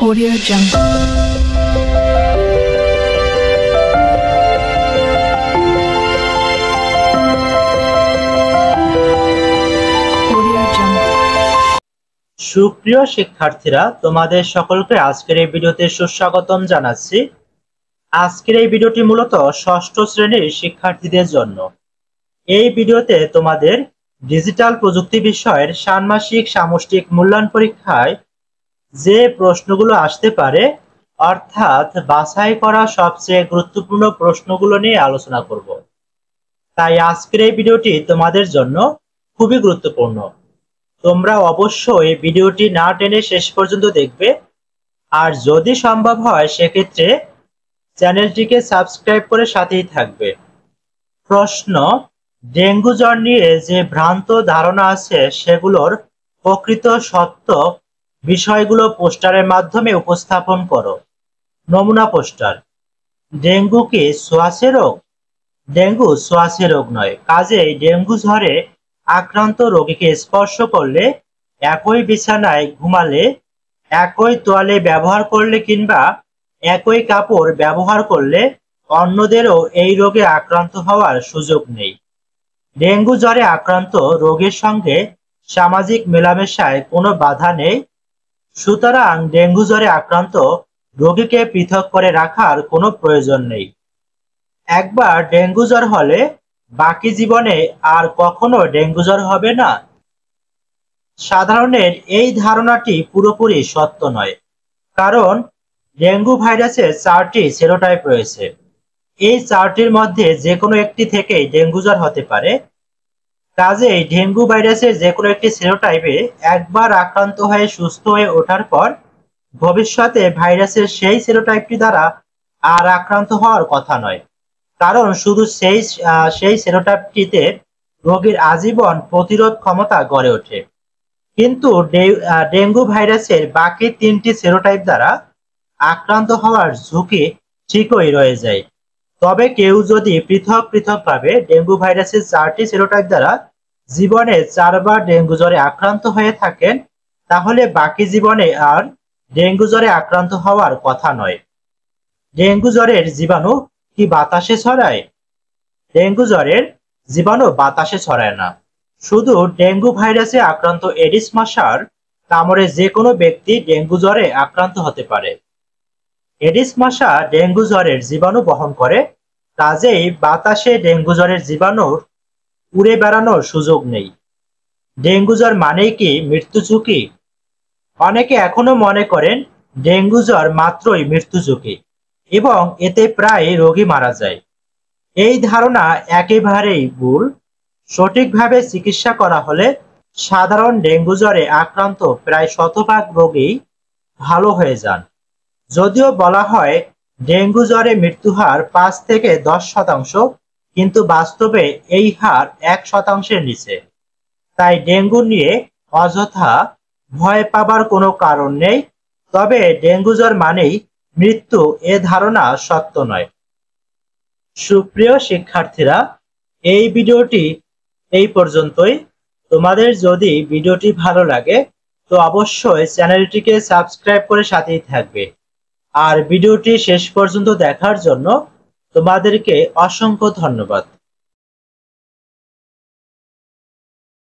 Audio Jungle. সুপ্রিয় শিক্ষার্থীরা, তোমাদের সকলকে আজকের এই ভিডিওতে সুস্বাগতম জানাচ্ছি। আজকের এই ভিডিওটি মূলত ষষ্ঠ শ্রেণীর শিক্ষার্থীদের জন্য। এই ভিডিওতে তোমাদের ডিজিটাল প্রযুক্তি বিষয়ের ষান্মাসিক সামষ্টিক মূল্যায়ন পরীক্ষায় যে প্রশ্নগুলো আসতে পারে, অর্থাৎ বাছাই করা সবচেয়ে গুরুত্বপূর্ণ প্রশ্নগুলো নিয়ে আলোচনা করব। তাই আজকের এই ভিডিওটি তোমাদের জন্য খুবই গুরুত্বপূর্ণ। তোমরা অবশ্যই এই ভিডিওটি না টেনে শেষ পর্যন্ত দেখবে, আর যদি সম্ভব হয় সেক্ষেত্রে চ্যানেলটিকে সাবস্ক্রাইব করে সাথেই থাকবে। প্রশ্ন: ডেঙ্গু জ্বর নিয়ে যে ভ্রান্ত ধারণা আছে সেগুলোর প্রকৃত সত্য বিষয়গুলো পোস্টারের মাধ্যমে উপস্থাপন করো। নমুনা পোস্টার। ডেঙ্গু কি ছোঁয়াচে রোগ? ডেঙ্গু ছোঁয়াচে রোগ নয়, কাজেই ডেঙ্গু জ্বরে আক্রান্ত রোগীকে স্পর্শ করলে, একই বিছানায় ঘুমালে, একই তোয়ালে ব্যবহার করলে কিংবা একই কাপড় ব্যবহার করলে অন্যদেরও এই রোগে আক্রান্ত হওয়ার সুযোগ নেই। ডেঙ্গু জ্বরে আক্রান্ত রোগীর সঙ্গে সামাজিক মেলামেশায় কোনো বাধা নেই, সুতরাং ডেঙ্গু জ্বরে আক্রান্ত রোগীকে পৃথক করে রাখার কোনো প্রয়োজন নেই। একবার ডেঙ্গু জ্বর হলে বাকি জীবনে আর কখনো ডেঙ্গু জ্বর হবে না। সাধারণের এই ধারণাটি পুরোপুরি সত্য নয়, কারণ ডেঙ্গু ভাইরাসের 4টি সেরোটাইপ রয়েছে। এই 4টির মধ্যে যে কোনো একটি থেকেই ডেঙ্গু জ্বর হতে পারে। কাজেই ডেঙ্গু ভাইরাসের যে কোনো একটি সেরোটাইপে একবার আক্রান্ত হয়ে সুস্থ হয়ে ওঠার পর ভবিষ্যতে ভাইরাসের সেই সেরোটাইপটি দ্বারা আর আক্রান্ত হওয়ার কথা নয়, কারণ শুধু সেই সেরোটাইপটিতে রোগীর আজীবন প্রতিরোধ ক্ষমতা গড়ে ওঠে। কিন্তু ডেঙ্গু ভাইরাসের বাকি 3টি সেরোটাইপ দ্বারা আক্রান্ত হওয়ার ঝুঁকি ঠিকই রয়ে যায়। তবে কেউ যদি পৃথকভাবে ডেঙ্গু ভাইরাসের 4টি সেরোটাইপ দ্বারা জীবনে 4বার ডেঙ্গু জ্বরে আক্রান্ত হয়ে থাকেন, তাহলে বাকি জীবনে আর ডেঙ্গু জ্বরে আক্রান্ত হওয়ার কথা নয়। ডেঙ্গু জ্বরের জীবাণু কি বাতাসে ছড়ায়? ডেঙ্গু জ্বরের জীবাণু বাতাসে ছড়ায় না। শুধু ডেঙ্গু ভাইরাসে আক্রান্ত এডিস মশার কামড়ে যে কোনো ব্যক্তি ডেঙ্গু জ্বরে আক্রান্ত হতে পারে। এডিস মশা ডেঙ্গু জ্বরের জীবাণু বহন করে, কাজেই বাতাসে ডেঙ্গু জ্বরের জীবাণুর উড়ে বেড়ানোর সুযোগ নেই। ডেঙ্গু জ্বর মানেই কি মৃত্যু ঝুঁকি? অনেকে এখনো মনে করেন ডেঙ্গু জ্বর মাত্রই মৃত্যু ঝুঁকি এবং এতে প্রায় রোগী মারা যায়। এই ধারণা একেবারেই ভুল। সঠিকভাবে চিকিৎসা করা হলে সাধারণ ডেঙ্গু জ্বরে আক্রান্ত প্রায় শতভাগ রোগী ভালো হয়ে যান। যদিও বলা হয় ডেঙ্গু জ্বরে মৃত্যু হার 5 থেকে 10%, কিন্তু বাস্তবে এই হার 1%-এর নিচে। তাই ডেঙ্গু নিয়ে অযথা ভয় পাবার কোনো কারণ নেই। তবে ডেঙ্গু জ্বর মানেই মৃত্যু, এ ধারণা সত্য নয়। সুপ্রিয় শিক্ষার্থীরা, এই ভিডিওটি এই পর্যন্তই। তোমাদের যদি ভিডিওটি ভালো লাগে তো অবশ্যই চ্যানেলটিকে সাবস্ক্রাইব করে সাথেই থাকবে। আর ভিডিওটি শেষ পর্যন্ত দেখার জন্য তোমাদেরকে অসংখ্য ধন্যবাদ।